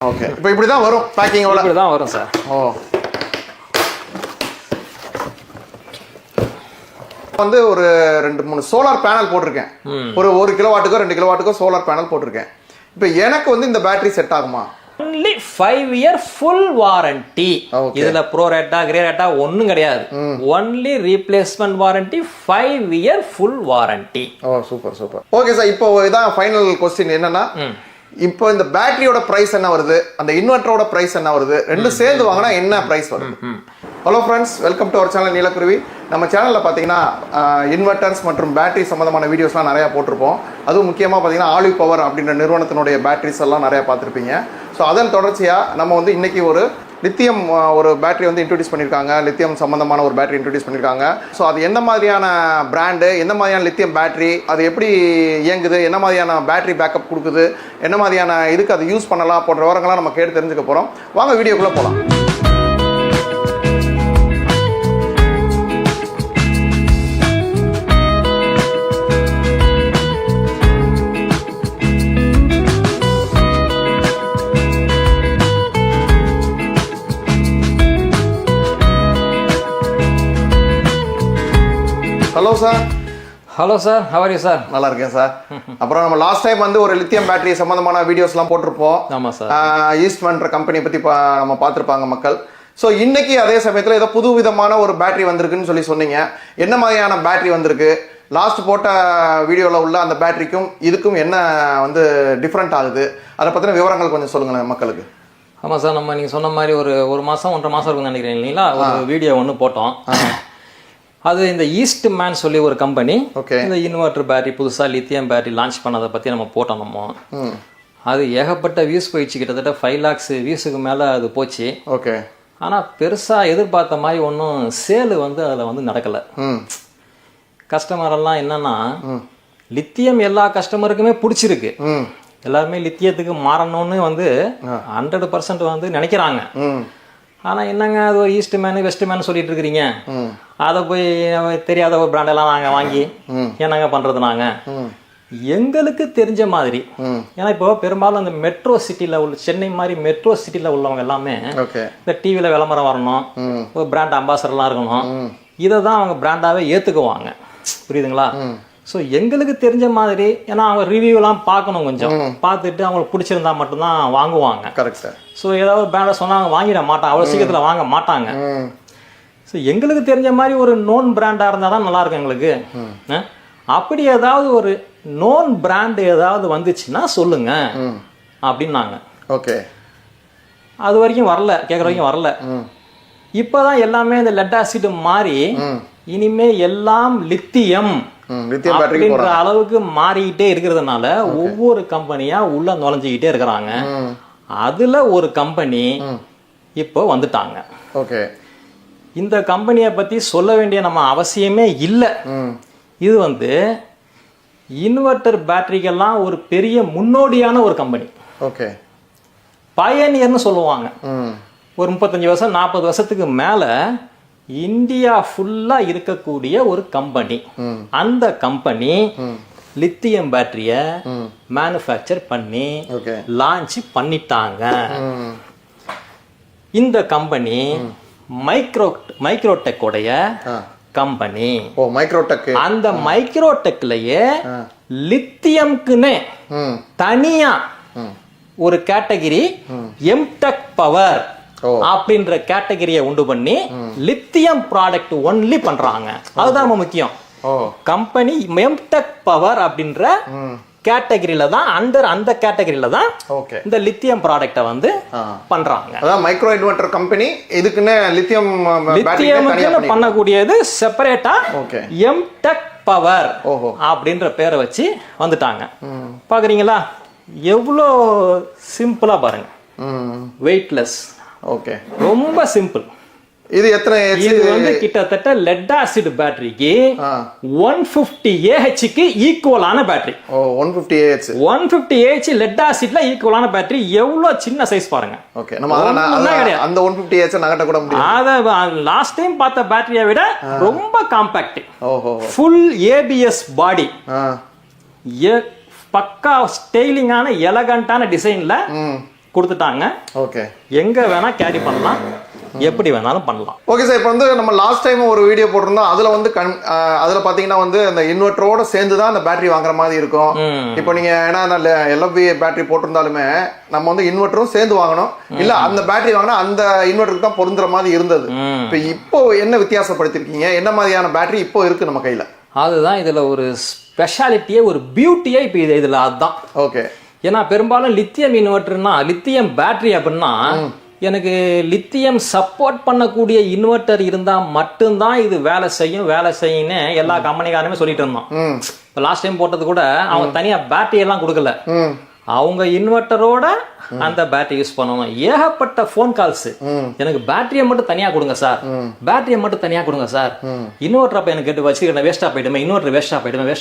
Okay. இப்போ இப்படி தான் வரும் பேக்கிங்கோட. இப்படி தான் வரும் சார். ஓ. வந்து ஒரு 2-3 சோலார் பேனல் போட்டிருக்கேன். ஒரு 1 கிலோவாட்டுக்கோ 2 கிலோவாட்டுக்கோ சோலார் பேனல் போட்டிருக்கேன். இப்போ எனக்கு வந்து இந்த பேட்டரி செட் ஆகுமா? only 5 year full warranty. இதுல ப்ரோ ரேட்டா கிரே ரேட்டா ஒண்ணும் கிடையாது. only replacement warranty 5 year full warranty. ஓ சூப்பர் சூப்பர். ஓகே சார், இப்போ இதான் ஃபைனல் क्वेश्चन என்னன்னா, இப்போ இந்த பேட்டரியோட பிரைஸ் என்ன வருது, அந்த இன்வெர்ட்டரோட பிரைஸ் என்ன வருது, ரெண்டும் சேர்ந்து வாங்கினா என்ன பிரைஸ் வருது? Hello friends, welcome to our channel Neelakkuruvi. நம்ம சேனலில் பார்த்தீங்கன்னா இன்வெர்ட்டர்ஸ் மற்றும் பேட்டரி சம்மந்தமான வீடியோஸ்லாம் நிறையா போட்டிருப்போம். அதுவும் முக்கியமாக பார்த்தீங்கன்னா ஆலிவ் பவர் அப்படின்ற நிறுவனத்தினுடைய பேட்டரிஸ் எல்லாம் நிறையா பார்த்துருப்பீங்க. ஸோ அதன் தொடர்ச்சியாக நம்ம வந்து இன்றைக்கி ஒரு லித்தியம் ஒரு பேட்டரி வந்து இன்ட்ரடியூஸ் பண்ணியிருக்காங்க. லித்தியம் சம்மந்தமான ஒரு பேட்டரி இன்ட்ரடியூஸ் பண்ணியிருக்காங்க. ஸோ அது எந்த மாதிரியான பிராண்டு, எந்த மாதிரியான லித்தியம் பேட்டரி, அது எப்படி இயங்குது, என்ன மாதிரியான பேட்டரி பேக்கப் கொடுக்குது, என்ன மாதிரியான இதுக்கு அது யூஸ் பண்ணலாம் போன்ற விவரங்கள்லாம் நம்ம கேட்டு தெரிஞ்சுக்க போகிறோம். வாங்க வீடியோக்குள்ளே போகலாம். Hello sir. Hello sir, how are you sir? நல்லா இருக்கேன் சார். அப்புறம் நம்ம லாஸ்ட் டைம் வந்து ஒரு லித்தியம் பேட்டரி சம்பந்தமான வீடியோஸ்லாம் போட்டிருப்போம். ஆமாம் சார். ஈஸ்ட்மன்ற கம்பெனியை பற்றி நம்ம பார்த்துருப்பாங்க மக்கள். ஸோ இன்னைக்கு அதே சமயத்தில் ஏதோ புது விதமான ஒரு பேட்டரி வந்திருக்குன்னு சொல்லி சொன்னீங்க. என்ன மாதிரியான பேட்டரி வந்திருக்கு, லாஸ்ட் போட்ட வீடியோவில் உள்ள அந்த பேட்டரிக்கும் இதுக்கும் என்ன வந்து டிஃப்ரெண்ட் ஆகுது, அதை பற்றின விவரங்கள் கொஞ்சம் சொல்லுங்களேன் மக்களுக்கு. ஆமாம் சார், நம்ம நீங்கள் சொன்ன மாதிரி ஒரு மாதம் 1.5 மாதம் இருக்குன்னு நினைக்கிறேன் இல்லைங்களா, ஒரு வீடியோ ஒன்று போட்டோம். அது இந்த ஈஸ்ட் மேன் சொல்லி ஒரு கம்பெனி இந்த இன்வெர்டர் பேட்டரி புதுசாக லித்தியம் பேட்டரி லான்ச் பண்ணதை பற்றி நம்ம போட்டோம். நம்ம அது ஏகப்பட்ட வியூஸ் போயிடுச்சு, கிட்டத்தட்ட 5 lakhs வியூஸுக்கு மேலே அது போச்சு. ஓகே. ஆனால் பெருசாக எதிர்பார்த்த மாதிரி ஒன்றும் சேலு வந்து அதில் வந்து நடக்கலை. கஸ்டமரெல்லாம் என்னன்னா, லித்தியம் எல்லா கஸ்டமருக்குமே பிடிச்சிருக்கு, எல்லாருமே லித்தியத்துக்கு மாறணும்னு வந்து 100% வந்து நினைக்கிறாங்க. ஆனால் என்னங்க அது ஒரு ஈஸ்ட் மேனு வெஸ்ட் மேனு சொல்லிட்டு இருக்கிறீங்க, அதை போய் தெரியாத ஒரு பிராண்டெல்லாம் நாங்கள் வாங்கி என்னங்க பண்ணுறது? நாங்கள் எங்களுக்கு தெரிஞ்ச மாதிரி, ஏன்னா இப்போ பெரும்பாலும் அந்த மெட்ரோ சிட்டியில் உள்ள சென்னை மாதிரி மெட்ரோ சிட்டியில் உள்ளவங்க எல்லாமே இந்த டிவியில் விளம்பரம் வரணும், ஒரு பிராண்ட் அம்பாசடர்லாம் இருக்கணும், இதை தான் அவங்க பிராண்டாகவே ஏற்றுக்குவாங்க. புரியுதுங்களா? ஸோ எங்களுக்கு தெரிஞ்ச மாதிரி, ஏன்னா அவங்க ரிவ்யூலாம் பார்க்கணும், கொஞ்சம் பார்த்துட்டு அவங்களுக்கு பிடிச்சிருந்தா மட்டும்தான் வாங்குவாங்க. Correct sir. ஸோ ஏதாவது பிராண்டை சொன்னால் அவங்க வாங்கிட மாட்டாங்க, அவ்வளோ சீக்கிரத்தில் வாங்க மாட்டாங்க. ஸோ எங்களுக்கு தெரிஞ்ச மாதிரி ஒரு நோன் பிராண்டாக இருந்தால் தான் நல்லாயிருக்கும் எங்களுக்கு. அப்படி ஏதாவது ஒரு நோன் பிராண்டு ஏதாவது வந்துச்சுன்னா சொல்லுங்க அப்படின்னாங்க. ஓகே. அது வரைக்கும் வரல, கேட்குற வரைக்கும் வரல. இப்போதான் எல்லாமே இந்த லெட் ஆசிட் மாறி இனிமே எல்லாம் லித்தியம் அப்படின்ற அளவுக்கு மாறிக்கிட்டே இருக்கிறதுனால ஒவ்வொரு கம்பெனியா உள்ள நுழைஞ்சுக்கிட்டே இருக்கிறாங்க. அதுல ஒரு கம்பெனி இப்போ வந்துட்டாங்க. ஓகே. இந்த கம்பெனியை பத்தி சொல்ல வேண்டிய நம்ம அவசியமே இல்லை. இது வந்து இன்வெர்டர் பேட்டரிக்கெல்லாம் ஒரு பெரிய முன்னோடியான ஒரு கம்பெனி. ஓகே. பயனியர்னு சொல்லுவாங்க. ஒரு 35 வருஷம் 40 வருஷத்துக்கு மேல இந்தியா ஃபுல்லா இருக்கக்கூடிய ஒரு கம்பெனி. அந்த கம்பெனி லித்தியம் பேட்டரிய மேனுஃபேக்சர் பண்ணி லான்ச் பண்ணிட்டாங்க. இந்த கம்பெனி மைக்ரோடெக் உடைய கம்பெனி. மைக்ரோடெக். அந்த மைக்ரோடெக்லயே லித்தியம்க்குன்னு தனியா ஒரு கேட்டகிரி எம்டெக் பவர் அப்படின்ற கேட்டகரியை உண்டு பண்ணி லித்தியம் ப்ராடக்ட் ஒன்லி பண்றாங்க. அதுதான் முக்கியம். கம்பெனி எம்டெக் பவர் அப்படின்ற கேட்டகரியில தான், அண்டர் அந்த கேட்டகரியில தான் இந்த லித்தியம் ப்ராடக்ட்டை வந்து பண்றாங்க. அதான் மைக்ரோ இன்வெர்ட்டர் கம்பெனி இதுக்குன்னு லித்தியம் பண்ணக்கூடியது செப்பரேட்டா எம்டெக் பவர் அப்படின்ற பேரை வச்சு வந்துட்டாங்க. பாக்குறீங்களா எவ்வளோ சிம்பிளா பாருங்க, வெயிட்லெஸ். ஓகே. ரொம்ப சிம்பிள். இது எத்தனை? இது வந்து கிட்டத்தட்ட லெட் ஆசிட் பேட்டரிக்கு 150 Ah க்கு ஈக்குவலான பேட்டரி. 150 Ah. 150 Ah லெட் ஆசிட்ல ஈக்குவலான பேட்டரி. எவ்வளவு சின்ன சைஸ் பாருங்க. ஓகே. நம்ம அந்த 150 Ah நகட்ட கூட முடியாது. அத லாஸ்ட் டைம் பார்த்த பேட்டரியை விட ரொம்ப காம்பாக்ட். ஃபுல் ABS பாடி, பக்கா ஸ்டைலிங்கான எலகண்டான டிசைன்ல கொடுத்துட்டாங்க. ஓகே, எங்க வேணா கேரி பண்ணலாம், எப்படி வேணாலும் பண்ணலாம். Okay sir. இப்போ வந்து நம்ம லாஸ்ட் டைம் ஒரு வீடியோ போட்டிருந்தோம். அதுல வந்து அதுல பாத்தீங்கன்னா வந்து அந்த இன்வெர்டரோட சேர்ந்து தான் அந்த பேட்டரி வாங்குற மாதிரி இருக்கும். இப்போ நீங்க ஏன்னா LFP பேட்டரி போட்டிருந்தாலுமே நம்ம வந்து இன்வெர்டரும் சேர்ந்து வாங்கணும், இல்ல அந்த பேட்டரி வாங்கினா அந்த இன்வெர்டருக்கு தான் பொருந்துற மாதிரி இருந்தது. இப்போ என்ன வித்தியாசப்படுத்திருக்கீங்க? என்ன மாதிரியான பேட்டரி இப்போ இருக்கு நம்ம கையில? அதுதான் இதுல ஒரு ஸ்பெஷாலிட்டியே, ஒரு பியூட்டியே இப்போ இதுல அதுதான். ஓகே, ஏன்னா பெரும்பாலும் லித்தியம் இன்வெர்டர்னா, லித்தியம் பேட்டரி அப்படின்னா எனக்கு லித்தியம் சப்போர்ட் பண்ணக்கூடிய இன்வெர்டர் இருந்தா மட்டும்தான் இது வேலை செய்யும்னு எல்லா கம்பெனிக்காரமே சொல்லிட்டு இருந்தோம். இப்போ லாஸ்ட் டைம் போட்டது கூட அவங்க தனியா பேட்டரி எல்லாம் கொடுக்கல, அவங்க இன்வெர்டரோட அந்த பேட்டரி யூஸ் பண்ணணும். ஏகப்பட்ட போன் கால்ஸ், எனக்கு பேட்டரியை மட்டும் தனியா கொடுங்க சார், பேட்டரியை மட்டும் தனியா கொடுங்க சார், இன்வெர்டர் அப்ப எனக்கு கேட்டு வச்சுக்கிட்ட வேஸ்டா போயிடுமே, இன்வெர்டர் வேஸ்டா போயிடும்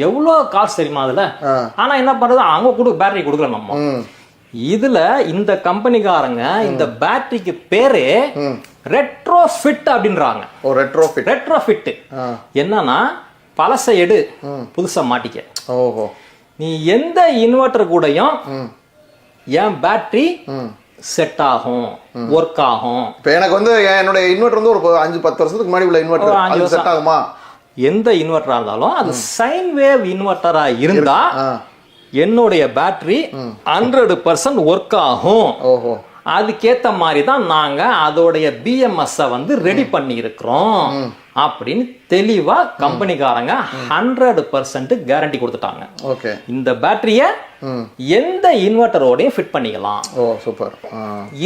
எவ்வளவு கால்ஸ் தெரியுமா அதுல. ஆனா என்ன பண்றது, அவங்க பேட்டரி கொடுக்கல நம்ம. இதுல இந்த கம்பெனிக்காரங்க இந்த பேட்டரிக்கு பேரு ரெட்ரோஃபிட் அப்படின்றாங்க. ரெட்ரோஃபிட் என்னன்னா பழச எடு, புதுசா மாட்டிக்க. ஓஹோ, நீ எந்த இன்வெர்டர் கூடயும் என் பேட்டரி செட் ஆகும், ஒர்க் ஆகும். இப்போ எனக்கு வந்து என்னோட இன்வெர்டர் வந்து ஒரு 5-10 வருஷத்துக்கு முன்னாடி உள்ள இன்வெர்டர், அது செட் ஆகுமா? எந்த இன்வெர்டரா இருந்தாலும் அது சைன் வேவ் இன்வெர்டரா இருந்தா என்னுடைய பேட்டரி 100% ஒர்க் ஆகும். ஓஹோ, அதுக்கேத்த மாதிரி தான் நாங்க அதோடைய BMS வந்து ரெடி பண்ணி இருக்கிறோம் அப்படின்னு தெளிவா கம்பெனிக்காரங்க 100% கேரண்டி கொடுத்துட்டாங்க. ஓகே, இந்த பேட்டரிய எந்த இன்வெர்டரோடையும் ஃபிட் பண்ணிக்கலாம். ஓ சூப்பர்.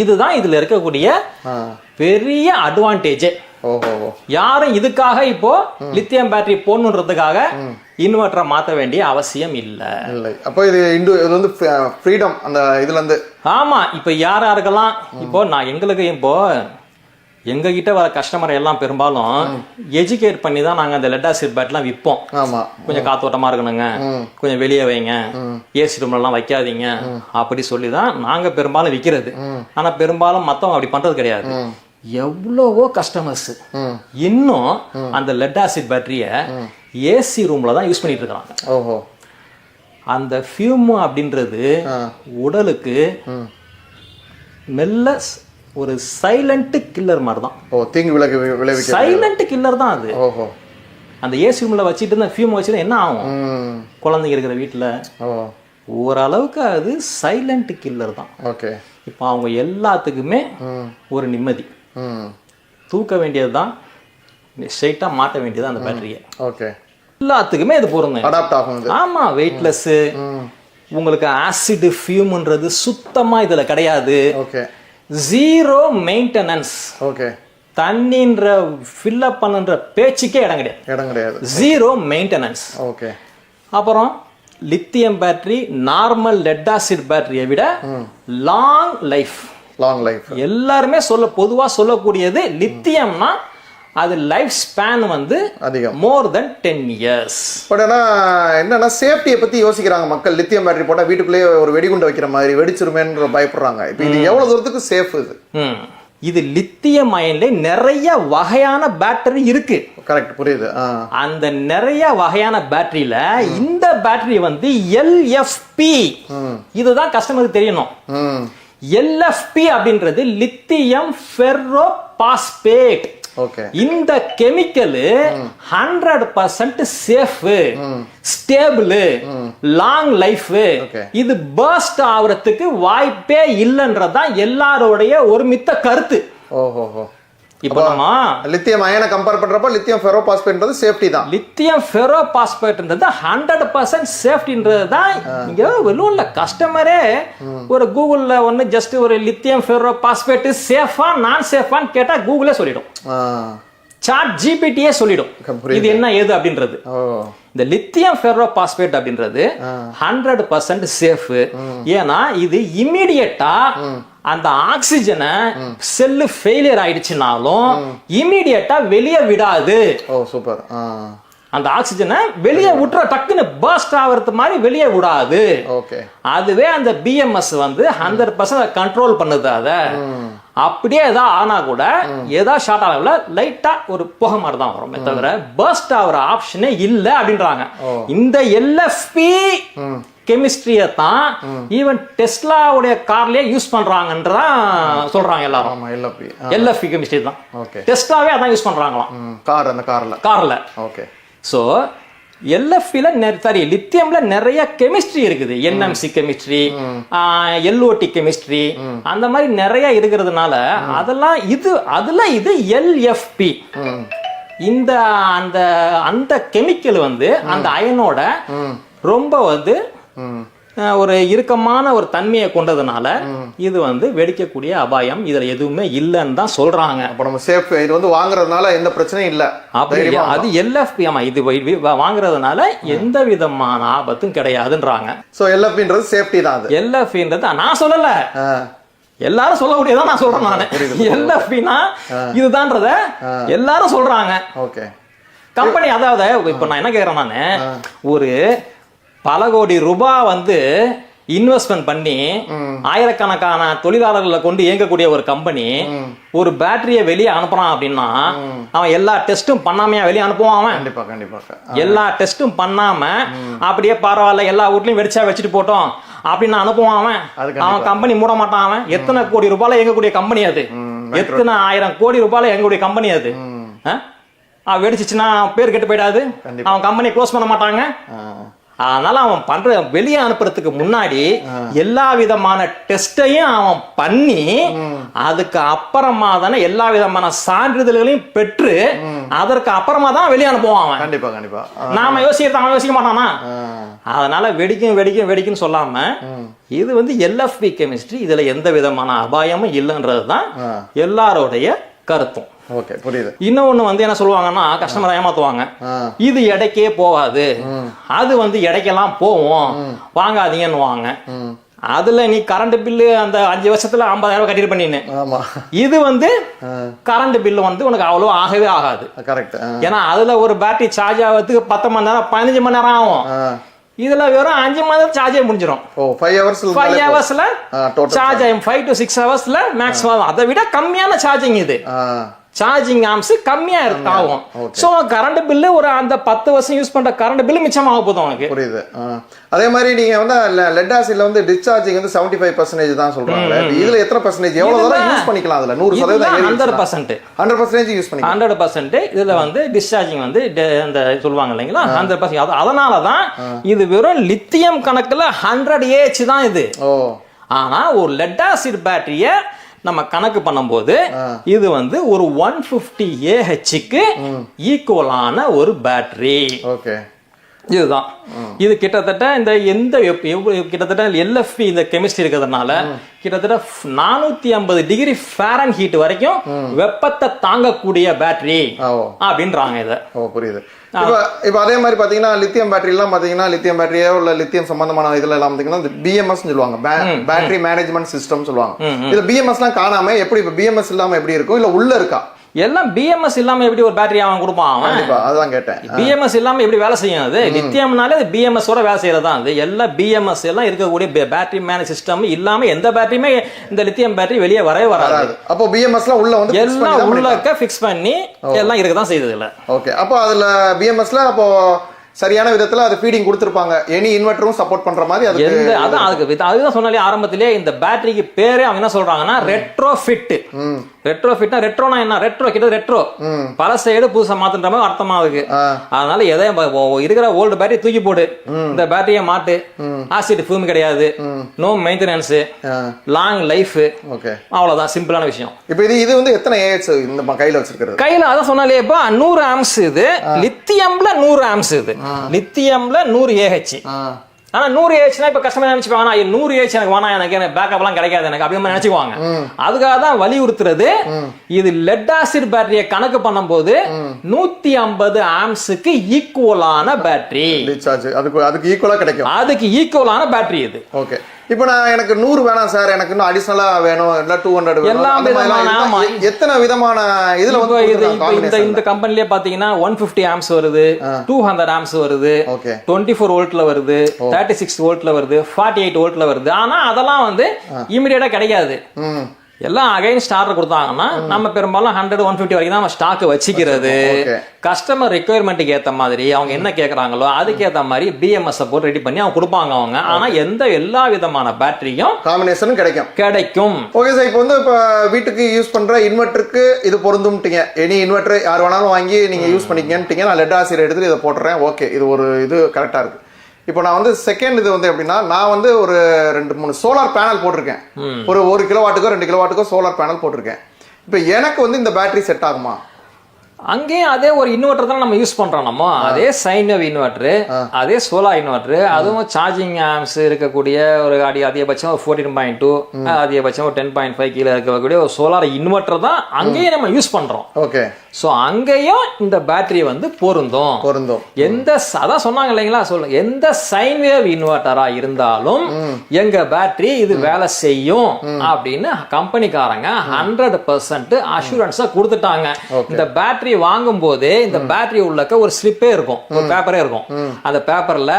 இதுதான் இதுல இருக்கக்கூடிய பெரிய அட்வான்டேஜ். யாரும் இதுக்காக இப்போ லித்தியம் பேட்டரி போடணுன்றதுக்காக இன்வெர்டரை மாத்த வேண்டிய அவசியம் இல்ல. அப்போ இது வந்து ஃப்ரீடம் அந்த இதுல இருந்து. ஆமா, இப்ப யாருக்கெல்லாம் இப்போ எங்களுக்கு இப்போ எங்க கிட்ட வர கஸ்டமர் எல்லாம் பெரும்பாலும் எஜுகேட் பண்ணி தான் நாங்க அந்த லெட் ஆசிட் பேட்லாம் விற்போம். ஆமா, கொஞ்சம் காத்தோட்டமா இருக்கணுங்க, கொஞ்சம் வெளியே வைங்க, ஏசி ரூம்ல எல்லாம் வைக்காதீங்க அப்படி சொல்லிதான் நாங்க பெரும்பாலும் விற்கிறது. ஆனா பெரும்பாலும் மத்தவங்க அப்படி பண்றது கிடையாது. எவ்வளவோ கஸ்டமர்ஸ் இன்னும் அந்த லெட் ஆசிட் பேட்டரிய ஏசி ரூம்ல தான் யூஸ் பண்ணிட்டு இருக்காங்க. ஓஹோ, அந்த ஃபியூம் அப்படின்றது உடலுக்கு மெல்ல ஒரு சைலண்ட் கில்லர் மாதிரி தான். ஓ, தீங்கு விளைவிக்க சைலண்ட் கில்லர் தான் அது. ஓஹோ, அந்த ஏசி ரூம்ல வச்சிட்டு இருந்த ஃபியூம் வச்சுட்டு என்ன ஆகும், குழந்தைங்க இருக்கிற வீட்டுல ஓரளவுக்கு அது சைலண்ட் கில்லர் தான். ஓகே, இப்போ அவங்க எல்லாத்துக்குமே ஒரு நிம்மதி. தூக்க வேண்டியது தான், ஸ்ட்ரைட்டா மாட்ட வேண்டியது அந்த பேட்டரியை. ஓகே, எல்லாத்துக்குமே இது பொருந்தும், அடாப்ட் ஆகும். ஆமா, வெயிட்லெஸ். உங்களுக்கு ஆசிட் ஃபியூம்ன்றது சுத்தமா இதுல கிடையாது. Okay, zero maintenance. ஓகே, தண்ணின்ற ஃபில் அப் பண்ணுன்ற பேச்சுக்கே இடம் கிடையாது. Zero maintenance. ஓகே, அப்புறம் lithium battery normal lead acid பேட்டரியை விட லாங் லைஃப். எல்லாருமே பொதுவா சொல்லக்கூடியது லித்தியம்னா அது லைஃப் ஸ்பேன் வந்து அதிகம், மோர் தென் 10 years. பட் என்னன்னா சேஃப்டியை பத்தி யோசிக்கிறாங்க மக்கள். லித்தியம் பேட்டரி போட்டா வீட்டுக்குள்ளேயே ஒரு வெடிகுண்டு வைக்கிற மாதிரி வெடிச்சிருமேன்னு பயப்படுறாங்க. இப்போ இது எவ்வளவு தூரத்துக்கு சேஃப்? இது லித்தியம் அயன்ல நிறைய வகையான பேட்டரி இருக்கு. கரெக்ட், புரியுது. அந்த நிறைய வகையான பேட்டரியில இந்த பேட்டரி வந்து LFP. இதுதான் கஸ்டமருக்கு தெரியணும். LFP அப்படின்றது லித்தியம் ஃபெர்ரோ பாஸ்பேட். இந்த chemical 100% safe, stable, long life. இது பர்ஸ்ட் ஆவறதுக்கு வாய்ப்பே இல்லைன்றதான் எல்லாரோடைய ஒரு மித்த கருத்து. இப்போ நம்ம லித்தியம் அயனை கம்பேர் பண்றப்ப லித்தியம் ஃபெரோ பாஸ்பேட்ன்றது சேஃப்டி தான். லித்தியம் ஃபெரோ பாஸ்பேட்ன்றது 100% சேஃப்டின்றது தான். இங்க வெறும் இல்ல, கஸ்டமரே ஒரு கூகுள்ல ஒன்னு ஜஸ்ட் ஒரு லித்தியம் ஃபெரோ பாஸ்பேட் சேஃபா நான் சேஃபான்னு கேட்டா கூகுளே சொல்லிடும், சாட் ஜிபிடியே சொல்லிடும் இது என்ன ஏது அப்படின்றது. இந்த லித்தியம் ஃபெரோ பாஸ்பேட் அப்படின்றது 100% சேஃப். ஏன்னா இது இமிடியேட்டா அந்த ஆக்சிஜனை செல்லு ஃபெயிலியர் ஆயிடுச்சுனாலும் இமிடியேட்டா வெளியே விடாது. சூப்பர். அந்த ஆக்சிஜனை வெளியே விட்டுற டக்குன்னு பர்ஸ்ட் ஆகிறது மாதிரி வெளியே விடாது. அதுவே அந்த BMS வந்து 100% கண்ட்ரோல் பண்ணுது. அத அப்படியே ஏதாவது ஆனா கூட ஏதாவது ஷார்ட் ஆகல, லைட்டா ஒரு புகை மாதிரி தான் வரும், தவிர பர்ஸ்ட் ஆகிற ஆப்ஷனே இல்லை அப்படின்றாங்க. இந்த LFP கெமிஸ்ட்ரியை தான் ஈவன் டெஸ்லாவுடைய கார்லயே யூஸ் பண்றாங்கன்றதான் சொல்றாங்க எல்லாரும். ஆமா எல்எஃப்பி எல்எஃப்பி கெமிஸ்ட்ரி தான். ஓகே. டெஸ்லாவே அதான் யூஸ் பண்றாங்களாம் அந்த கார்ல. ஓகே. ஸோ எல்எஃப்ல சாரி லித்தியம்ல நிறைய கெமிஸ்ட்ரி இருக்குது. என்எம்சி கெமிஸ்ட்ரி, எல்ஓடி கெமிஸ்ட்ரி, அந்த மாதிரி நிறைய இருக்கிறதுனால அதெல்லாம் இது எல்எஃப்பி. இந்த அந்த அந்த கெமிக்கல் வந்து அந்த அயனோட ரொம்ப வந்து ஒரு இறுக்கமான ஒரு தன்மையை கொண்டதுனால இது வந்து வெடிக்கக்கூடிய அபாயம் இதுல எதுவுமே இல்லைன்னு தான் சொல்றாங்க. அப்ப நம்ம சேஃப் இது வந்து வாங்குறதுனால எந்த பிரச்சனையும் இல்ல. அப்படி அது எல்எஃப்பி. ஆமா, இது வாங்குறதுனால எந்த விதமான ஆபத்தும் கிடையாதுன்றாங்க. சோ எல்எஃப்பின்றது சேஃப்டி தான். அது எல்எஃப்பின்றது நான் சொல்லல, எல்லாரும் சொல்லக்கூடியதான் நான் சொல்றேன். நானு எல்எஃப்பினா இதுதான்றத எல்லாரும் சொல்றாங்க. ஓகே. கம்பெனி அதாவது இப்ப நான் என்ன கேக்குறேன், நானு ஒரு பல கோடி ரூபாய் வந்து இன்வெஸ்ட்மெண்ட் பண்ணி ஆயிரக்கணக்கான தொழிலாளர்களை கொண்டு இயங்கக்கூடிய ஒரு கம்பெனி ஒரு பேட்டரியை வெளியே அனுப்புறான் அப்படின்னா அவன் எல்லா டெஸ்டும் பண்ணாமையா வெளியே அனுப்புவான். அவன் கண்டிப்பா எல்லா டெஸ்டும் பண்ணாம அப்படியே பரவாயில்ல எல்லா வீட்லயும் வெடிச்சா வச்சுட்டு போட்டோம் அப்படின்னு அனுப்புவான். அவன் கம்பெனி மூட மாட்டான். அவன் எத்தனை கோடி ரூபாயில இயங்கக்கூடிய கம்பெனி அது, எத்தனை ஆயிரம் கோடி ரூபாயில இயங்கக்கூடிய கம்பெனி அது. வெடிச்சிச்சுன்னா பேர் கெட்டு போயிடாது, அவன் கம்பெனி க்ளோஸ் பண்ண மாட்டாங்க. அதனால அவன் பண்ற வெளியே அனுப்புறதுக்கு முன்னாடி எல்லா விதமான டெஸ்டையும் அவன் பண்ணி அதுக்கு அப்புறமா தானே எல்லா விதமான சான்றிதழ்களையும் பெற்று அதற்கு அப்புறமா தான் வெளியே அனுப்புவான் அவன். கண்டிப்பா நாம யோசிக்கிறத அவன் யோசிக்க மாட்டானா? அதனால வெடிக்கும் சொல்லாம இது வந்து எல்எஃப்பி கெமிஸ்ட்ரி, இதுல எந்த விதமான அபாயமும் இல்லைன்றதுதான் எல்லாரோடைய கருத்தும். ஓகே, புரியுது. இன்னொன்னு வந்து என்ன சொல்லுவாங்கன்னா, கஸ்டமர் ஏமாத்துவாங்க. இது எடைக்கே போகாது, அது வந்து எடைக்கெல்லாம் போவோம், வாங்காதீங்கன்னு. அதுல நீ கரண்ட் பில்லு அந்த 5 வருஷத்துல 50,000 கட்டிட்டு பண்ணினு. இது வந்து கரண்ட் பில்லு வந்து உனக்கு அவ்வளவு ஆகவே ஆகாது. கரெக்ட். ஏன்னா அதுல ஒரு பேட்டரி சார்ஜ் ஆகிறதுக்கு 10 மணி நேரம் 15 மணி நேரம் ஆகும். இதுல வெறும் 5 மணி நேரம் சார்ஜே முடிஞ்சிடும். 5 ஹவர்ஸ்ல சார்ஜ் ஆகும். 5 to 6 ஹவர்ஸ்ல மேக்ஸிமம். அதை விட கம்மியான சார்ஜிங் இது. சார்ஜிங் ஆம்ஸ் கம்மியா ஆகும். சோ கரண்ட் பில்லு ஒரு அந்த 10 வருஷம் யூஸ் பண்ற கரண்ட் பில்லு மிச்சமாக போதும் உனக்கு. புரியுது. அதே மாதிரி நீங்க வந்து லெட் ஆசிட்ல வந்து டிஸ்சார்ஜிங் வந்து 75% தான் சொல்றாங்க. இதுல எத்தனை பர்சன்டேஜ் எவ்வளவு தூரம் யூஸ் பண்ணிக்கலாம்? அதுல 100% 100% யூஸ் பண்ணிக்கலாம். 100% இதுல வந்து டிஸ்சார்ஜிங் வந்து அந்த சொல்லுவாங்க இல்லைங்களா, 100%. அதனால தான் இது வெறும் லித்தியம் கணக்குல 100 AH தான் இது. ஆனா ஒரு லெட் ஆசிட் பேட்டரிய நம்ம கணக்கு பண்ணும்போது இது வந்து ஒரு 150 AHக்கு ஈக்குவலான ஒரு பேட்டரி. ஓகே, இதுதான். இது கிட்டத்தட்ட கிட்டத்தட்ட எல்எஃப்பி இந்த கெமிஸ்ட்ரி இருக்கிறதுனால கிட்டத்தட்ட 450 டிகிரி ஃபாரன்ஹீட் வரைக்கும் வெப்பத்தை தாங்கக்கூடிய பேட்டரி அப்படின்றாங்க இத. புரியுது. இப்ப அதே மாதிரி பாத்தீங்கன்னா லித்தியம் பேட்டரி எல்லாம் பாத்தீங்கன்னா லித்தியம் பேட்டரியோ இல்ல லித்தியம் சம்பந்தமான இதுல எல்லாம் பாத்தீங்கன்னா BMS சொல்லுவாங்க, பேட்டரி மேனேஜ்மெண்ட் சிஸ்டம் சொல்லுவாங்க. இதுல BMS எல்லாம் காணாம எப்படி இப்ப BMS இல்லாம எப்படி இருக்கும், இல்ல உள்ள இருக்கா? எல்லாம் BMS இல்லாம எப்படி ஒரு பேட்டரி அவன் கொடுப்பான்? அதான் கேட்டேன். BMS இல்லாம எப்படி வேலை செய்யும்? அது லித்தியம்னாலே அது BMS ஓட வேலை செய்யறதா. அது எல்லாம் BMS எல்லாம் இருக்கக்கூடிய பேட்டரி மேனேஜ் சிஸ்டம் இல்லாம எந்த பேட்டரியுமே இந்த லித்தியம் பேட்டரி வெளியே வரவே வராது. அப்போ BMS எல்லாம் உள்ள வந்து எல்லாம் உள்ள ஃபிக்ஸ் பண்ணி எல்லாம் இருக்கதான் செய்யுது இல்ல. ஓகே, அப்போ அதுல BMSல அப்போ சரியான விதத்துல அது ஃபீடிங் கொடுத்திருப்பாங்க. எனி இன்வெர்ட்டரும் சப்போர்ட் பண்ற மாதிரி அதுதான் சொன்னாலே ஆரம்பத்திலே இந்த பேட்டரிக்கு பேரே அவங்க என்ன சொல்றாங்கன்னா ரெட்ரோஃபிட். ரெட்ரோஃபிட்னா ரெட்ரோனா என்ன? ரெட்ரோ கிட்ட ரெட்ரோ பல சைடு புதுசா மாத்துன்ற மாதிரி அர்த்தமா இருக்கு. அதனால எதையும் இருக்கிற ஓல்டு பேட்டரி தூக்கி போடு, இந்த பேட்டரியை மாட்டு. ஆசிட் ஃபியூம் கிடையாது, நோ மெயின்டெனன்ஸ், லாங் லைஃப். அவ்வளவுதான், சிம்பிளான விஷயம். இப்போ இது வந்து எத்தனை AH இந்த கையில வச்சிருக்கிறது? கையில அதான் சொன்னாலே இப்போ 100 ஆம்ஸ் இது. லித்தியம்ல 100 ஆம்ஸ் இது. லித்தியம்ல 100 AH. ஆனா 100 AHனா இப்ப கஸ்டமர் நினைச்சுப்பாங்க, 100 AH எனக்கு வேணாம், எனக்கு பேக்கப் எல்லாம் கிடைக்காது எனக்கு அப்படி நினைச்சுக்குவாங்க. அதுக்காக தான் வலியுறுத்துறது. இது லெட் ஆசிட் பேட்டரியை கணக்கு பண்ணும்போது 150 ஆம்ஸுக்கு ஈக்குவலான பேட்டரி. அதுக்கு ஈக்குவலா கிடைக்கும். அதுக்கு ஈக்குவலான பேட்டரி இது. ஓகே, இப்போ நான் எனக்கு 100 வேணாம் சார், எனக்கு இன்னும் அடிஷனலா வேணும், இல்ல 200 வேணும். எத்தனை விதமான இதுல வந்து இந்த கம்பெனிலே பாத்தீங்கன்னா 150 ஆம்ஸ் வருது, 200 ஆம்ஸ் வருது, 24 வோல்ட்ல வருது, 36 வோல்ட்ல வருது, 48 வோல்ட்ல வருது. ஆனா அதெல்லாம் வந்து இமிடியேட்டா கிடைக்காது. எல்லாம் அகைன்ஸ்ட் ஆர்டர் கொடுத்தாங்கன்னா நம்ம பெரும்பாலும் 100-150 வரைக்கும் தான் ஸ்டாக் வச்சுக்கிறது. கஸ்டமர் ரெக்குயர்மெண்ட்டுக்கு ஏற்ற மாதிரி அவங்க என்ன கேட்கறாங்களோ அதுக்கு ஏற்ற மாதிரி பிஎம்எஸ் போட்டு ரெடி பண்ணி அவங்க கொடுப்பாங்க அவங்க. ஆனா எல்லா விதமான பேட்டரியும் காம்பினேஷனும் கிடைக்கும். ஓகே சார், இப்போ வந்து இப்போ வீட்டுக்கு யூஸ் பண்ற இன்வெர்டருக்கு இது பொருந்தும்ட்டீங்க. எனி இன்வெர்டர் யார் வேணாலும் வாங்கி நீங்க யூஸ் பண்ணிக்கங்கன்ட்டீங்க. நான் லெட் ஆசிட் எடுத்து இதை போட்டுறேன். ஓகே, இது ஒரு இது கரெக்டா இருக்கு. இப்போ நான் வந்து செகண்ட் இது வந்து எப்படின்னா, நான் வந்து ஒரு 2-3 சோலார் பேனல் போட்டிருக்கேன். ஒரு 1 கிலோவாட்டுக்கோ 2 கிலோவாட்டுக்கோ சோலார் பேனல் போட்டிருக்கேன். இப்போ எனக்கு வந்து இந்த பேட்டரி செட் ஆகுமா? அங்கேயும் அதே ஒரு இன்வெர்டர் தான் நம்ம யூஸ் பண்றோம். நம்ம அதே சைன் வேவ் இன்வெர்டர், அதே சோலார் இன்வெர்டர், அதுவும் சார்ஜிங் ஆம்ஸ் இருக்கக்கூடிய ஒரு அதிகபட்சம் 14.2, அதிகபட்சம் 10.5 கீழே இருக்கக்கூடிய ஒரு சோலார் இன்வெர்டர் தான் அங்கேயும் நம்ம யூஸ் பண்றோம். ஓகே, ஸோ அங்கேயும் இந்த பேட்டரி வந்து பொருந்தும். எந்த அதான் சொன்னாங்க இல்லைங்களா, எந்த சைன் வேவ் இன்வெர்டரா இருந்தாலும் எங்க பேட்டரி இது வேலை செய்யும் அப்படின்னு கம்பெனிக்காரங்க 100% அஷூரன்ஸா கொடுத்துட்டாங்க. இந்த பேட்டரி வாங்கும் போதே இந்த பேட்டரி உள்ளக்க ஒரு ஸ்லிப்பே இருக்கும், ஒரு பேப்பரே இருக்கும். அந்த பேப்பர்ல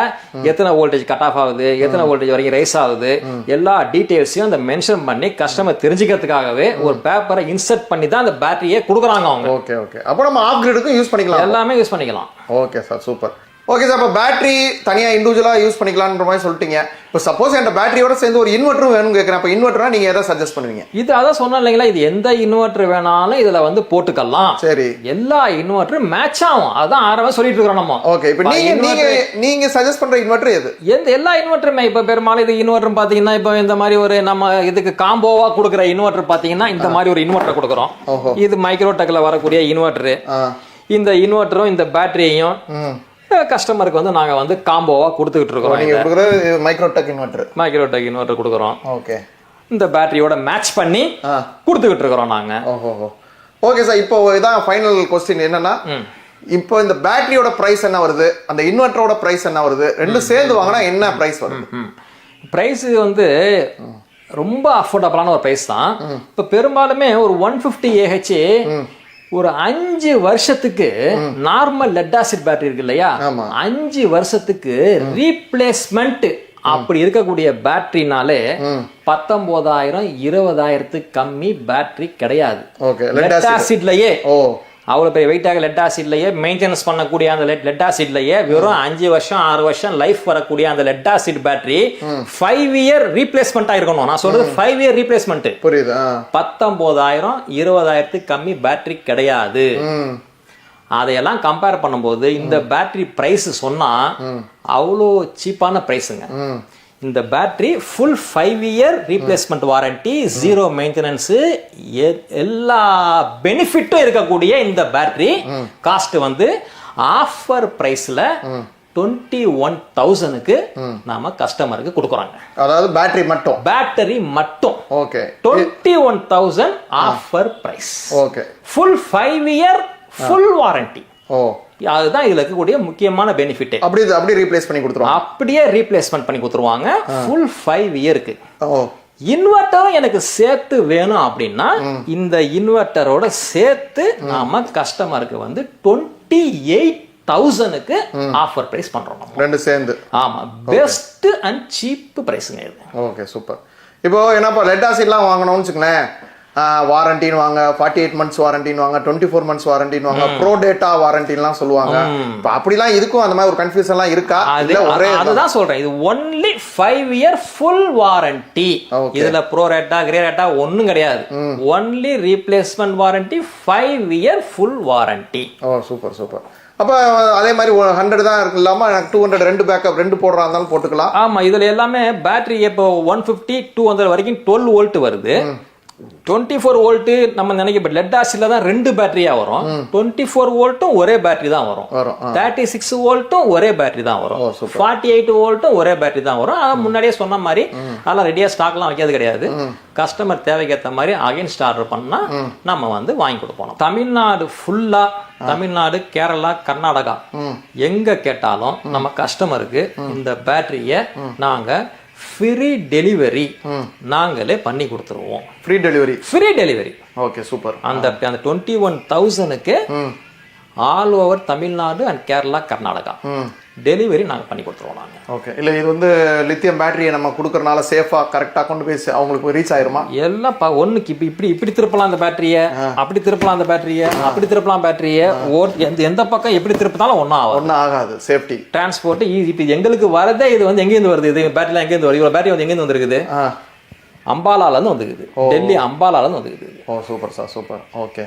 எத்தனை வோல்டேஜ் கட் ஆஃப் ஆகுது, எத்தனை வோல்டேஜ் வரைக்கும் ரைஸ் ஆகுது, எல்லா டீடைல்ஸையும் அந்த மென்ஷன் பண்ணி கஸ்டமர் தெரிஞ்சுக்கிறதுக்காகவே ஒரு பேப்பரை இன்சர்ட் பண்ணி தான் அந்த பேட்டரியை கொடுக்குறாங்க அவங்க. ஓகே ஓகே, அப்போ நம்ம ஆஃப் கிரிடுக்கும் யூஸ் பண்ணிக்கலாம், எல்லாமே யூஸ் பண்ணிக்கலாம். Okay sir, super. Okay sir, இப்போ பேட்டரி தனியாக இண்டிவிஜுவலாக யூஸ் பண்ணிக்கலான்ற மாதிரி சொல்லிட்டீங்க. இப்போ சப்போஸ் என் பேட்டரியோட சேர்ந்து ஒரு இன்வெர்டரும் வேணும்னு கேட்குறேன். அப்போ இன்வெர்டர்னா நீங்கள் எதை சஜஸ்ட் பண்ணுவீங்க? இது அதான் சொன்னேன் இல்லைங்களா, இது எந்த இன்வெர்டர் வேணாலும் இதில் வந்து போட்டுக்கலாம். சரி, எல்லா இன்வெர்டரும் மேட்ச் ஆகும். அதான் ஆரம்பம் சொல்லிட்டு இருக்கிறோம் நம்ம. ஓகே, இப்போ நீங்க சஜஸ்ட் பண்ற இன்வெர்டர் எது? எல்லா இன்வெர்டருமே இப்போ பெரும்பாலும் இது இன்வெர்டர் பார்த்தீங்கன்னா, இப்போ இந்த மாதிரி ஒரு நம்ம இதுக்கு காம்போவா கொடுக்குற இன்வெர்டர் பார்த்தீங்கன்னா இந்த மாதிரி ஒரு இன்வெர்டர் கொடுக்குறோம். இது மைக்ரோடெக்ல வரக்கூடிய இன்வெர்டர். இந்த இன்வெர்டரும் இந்த பேட்டரியையும் கஸ்டமருக்கு வந்து நாங்க வந்து காம்போவா கொடுத்துக்கிட்டு இருக்கோம். நீங்க கொடுக்குறது மைக்ரோடெக் இன்வெர்டர் கொடுக்குறோம். ஓகே, இந்த பேட்டரியோட மேட்ச் பண்ணி கொடுத்துக்கிட்டு இருக்கிறோம் நாங்க. ஓகே சார், இப்போ இதான் ஃபைனல் கொஸ்டின் என்னன்னா, இப்போ இந்த பேட்டரியோட பிரைஸ் என்ன வருது, அந்த இன்வெர்டரோட பிரைஸ் என்ன வருது, ரெண்டும் சேர்ந்து வாங்கினா என்ன பிரைஸ் வருது? பிரைஸ் வந்து ரொம்ப அஃபோர்டபுளான ஒரு பிரைஸ் தான். இப்போ பெரும்பாலுமே ஒரு 150 AH ஒரு 5 வருஷத்துக்கு நார்மல் லெட் ஆசிட் பேட்டரி இருக்கு இல்லையா, 5 வருஷத்துக்கு ரீப்ளேஸ்மெண்ட் அப்படி இருக்கக்கூடிய பேட்டரினாலே 19,000-20,000 கம்மி பேட்டரி கிடையாது. லெட் ஆசிட்லயே அவ்வளவு பெரிய வெயிட்டாக லெட் ஆசிட்லயே மெயின்டெனன்ஸ் பண்ணக்கூடிய அந்த லெட் ஆசிட்லயே வெறும் 5 வருஷம் 6 வருஷம் லைஃப் வரக்கூடிய அந்த lead acid battery 5 year replacement ஆயிருக்கணும். நான் சொல்றது 5 இயர் ரீப்ளேஸ்மெண்ட். புரியுது. 19,000-20,000 கம்மி பேட்டரி கிடையாது. அதையெல்லாம் கம்பேர் பண்ணும்போது இந்த பேட்டரி பிரைஸ் சொன்னா அவ்வளோ சீப்பான பிரைஸுங்க. இந்த battery full 5 year replacement warranty, 0 maintenance, எல்லா பெனிஃபிட்டும் இருக்கக்கூடிய இந்த பேட்டரி காஸ்ட் வந்து ஆஃபர் பிரைஸ்ல 21,000க்கு நாம கஸ்டமருக்கு கொடுக்குறாங்க. அதாவது பேட்டரி மட்டும். Okay, 21,000 offer price. Okay, full 5 year full warranty. அதுதான் இதுல இருக்கக்கூடிய முக்கியமான பெனிஃபிட். அப்படியே ரீப்ளேஸ் பண்ணி கொடுத்துருவாங்க. அப்படியே ரீப்ளேஸ்மெண்ட் பண்ணி கொடுத்துருவாங்க ஃபுல் 5 இயருக்கு. இன்வெர்டரும் எனக்கு சேர்த்து வேணும் அப்படின்னா இந்த இன்வெர்டரோட சேர்த்து நாம கஸ்டமருக்கு வந்து 28,000க்கு ஆஃபர் பிரைஸ் பண்றோம் ரெண்டு சேர்ந்து. ஆமா, பெஸ்ட் அண்ட் சீப் பிரைஸ்ங்க இது. Okay, super. இப்போ என்னப்பா லெட் ஆசிட்லாம் வாங்கணும்னு வச்சுக்கோங்களேன், வாரண்டின்னு வாங்க, 48 மந்த்ஸ் வாரண்டின்னு வாங்க, 24 மந்த்ஸ் வாரண்டின்னு வாங்க, ப்ரோ டேட்டா வாரண்டிலாம் சொல்லுவாங்க. அப்படிலாம் இருக்கும், அந்த மாதிரி ஒரு கன்ஃபியூஷன்லாம் இருக்கா? அதுதான் சொல்றேன், இது ஒன்லி 5 இயர் ஃபுல் வாரண்டி. இதுல ப்ரோ ரேட்டா கிரே ரேட்டா ஒன்னும் கிடையாது. Only replacement warranty, 5 year full warranty. ஓ, சூப்பர் சூப்பர். அப்ப அதே மாதிரி 100 தான் இருக்கு, இல்லாம 200 ரெண்டு பேக்கப் ரெண்டு போடுறா இருந்தாலும் போட்டுக்கலாம். ஆமா, இதுல எல்லாமே பேட்டரி இப்போ 150-200 வரைக்கும் 12 வோல்ட் வருது. 24 வோல்ட் நம்ம நினைக்க லெட் ஆசிட்ல தான் 2 பேட்டரியா வரும். 24 வோல்ட்டும் ஒரே பேட்டரி தான் வரும். 36 வோல்ட்டும் ஒரே பேட்டரி தான் வரும். 48 வோல்ட்டும் ஒரே பேட்டரி தான் வரும். அதான் முன்னாடியே சொன்ன மாதிரி அதெல்லாம் ரெடியா ஸ்டாக்லாம் வைக்கிறது கிடையாது. கஸ்டமர் தேவைக்கேற்ற மாதிரி அகைன்ஸ்ட் ஆர்டர் பண்ணா நம்ம வந்து வாங்கி கொடுப்போம். தமிழ்நாடு ஃபுல்லா, தமிழ்நாடு, கேரளா, கர்நாடகா எங்க கேட்டாலும் நம்ம கஸ்டமருக்கு இந்த பேட்டரிய நாங்க ஃப்ரீ டெலிவரி நாங்களே பண்ணி கொடுத்துருவோம். Free delivery. Okay, super. அந்த 21,000க்கு all over Tamil Nadu and Kerala Karnataka delivery நாங்கள் பண்ணி கொடுத்துருவோம் நாங்கள். ஓகே. இல்லை இது வந்து லித்தியம் பேட்டரியை நம்ம கொடுக்கறனால சேஃபாக கரெக்டாக கொண்டு போய் அவங்களுக்கு ரீச் ஆயிருமா? எல்லாம் ஒன்றுக்கு இப்படி திருப்பலாம் அந்த பேட்டரியை, அப்படி திருப்பலாம் அந்த பேட்டரியை, அப்படி திருப்பலாம் பேட்டரியை, எந்த பக்கம் எப்படி திருப்பினாலும் ஒன்றும் ஆகாது. Safety transport easy. இப்போ எங்களுக்கு வரதே இது வந்து எங்கேருந்து வருது, இது பேட்டரிலாம் எங்கேருந்து வருது, இவ்வளோ பேட்டரி வந்து எங்கேருந்து வந்துருக்குது? அம்பாலாலேருந்து வந்துக்குது, டெல்லி அம்பாலாலேருந்து வந்துக்குது. ஓ சூப்பர் சார், சூப்பர். ஓகே.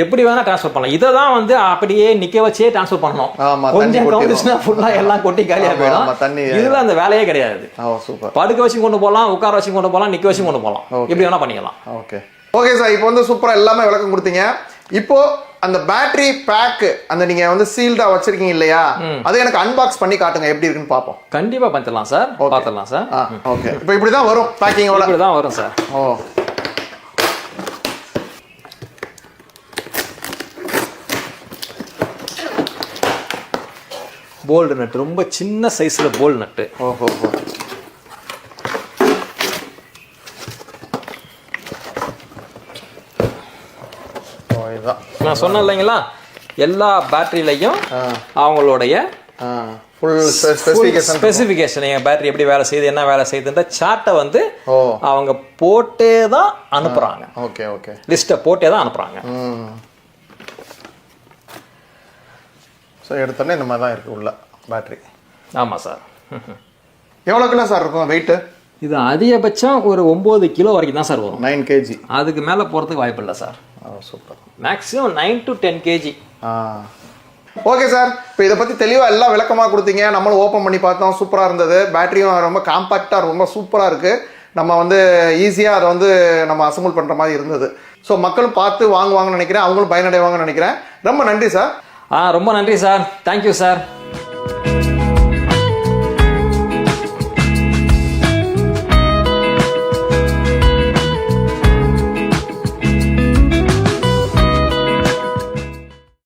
எப்படி வேணா டிரான்ஸ்ஃபர் பண்ணலாம். இதை தான் வந்து அப்படியே நிக்க வச்சே டிரான்ஸ்ஃபர் பண்ணணும். கொஞ்சம் கவுந்துச்சுன்னா ஃபுல்லா எல்லாம் கொட்டி காலியா போயிடும். இதுல அந்த வேலையே கிடையாது. சூப்பர். படுக்க வச்சு கொண்டு போகலாம், உட்கார வச்சு கொண்டு போகலாம், நிக்க வச்சு கொண்டு போகலாம், எப்படி வேணா பண்ணிக்கலாம். Okay okay sir. இப்போ வந்து சூப்பரா எல்லாமே விளக்கம் கொடுத்தீங்க. இப்போ அந்த பேட்டரி பேக் அந்த நீங்க வந்து சீல்டா வச்சிருக்கீங்க இல்லையா, அதை எனக்கு அன்பாக்ஸ் பண்ணி காட்டுங்க, எப்படி இருக்குன்னு பாப்போம். கண்டிப்பா பண்ணிடலாம் சார், பார்த்துடலாம் சார். ஓகே. இப்போ இப்படி தான் வரும் பேக்கிங்கோட. இப்படி தான் வரும் சார். ஓ போல்டு நட்டு, ரொம்ப சின்ன சைஸ்ல போல்டு நட்டு. ஓஹோ. நான் சொன்னேன் இல்லைங்களா, எல்லா பேட்டரியிலையும் அவங்களுடைய ஃபுல் ஸ்பெசிஃபிகேஷன், என் பேட்டரி எப்படி வேலை செய்யுது, என்ன வேலை செய்யுதுன்ற சார்ட்டை வந்து அவங்க போட்டே தான் அனுப்புறாங்க. Okay okay. லிஸ்ட்டை போட்டே தான் அனுப்புறாங்க. ஸோ எடுத்தோன்னே இந்த மாதிரி தான் இருக்குது உள்ள பேட்டரி. ஆமாம் சார். எவ்வளோ கிலோ சார் இருக்கும் வெயிட்டு? இது அதிகபட்சம் ஒரு 9 கிலோ வரைக்கும் தான் சார் வரும். 9 kg. அதுக்கு மேலே போகிறதுக்கு வாய்ப்பு இல்லை sir. Super. Maximum 9 to 10 kg. Okay sir. இப்போ இதை பற்றி தெளிவாக எல்லாம் விளக்கமாக கொடுத்தீங்க. நம்மளும் ஓப்பன் பண்ணி பார்த்தோம், சூப்பராக இருந்தது. பேட்டரியும் ரொம்ப காம்பாக்டாக ரொம்ப சூப்பராக இருக்குது. நம்ம வந்து ஈஸியாக அதை வந்து நம்ம அசம்பிள் பண்ணுற மாதிரி இருந்தது. ஸோ மக்களும் பார்த்து வாங்குவாங்கன்னு நினைக்கிறேன், அவங்களும் பயனடைவாங்கன்னு நினைக்கிறேன். ரொம்ப நன்றி சார். ரொம்ப நன்றி சார். Thank you sir.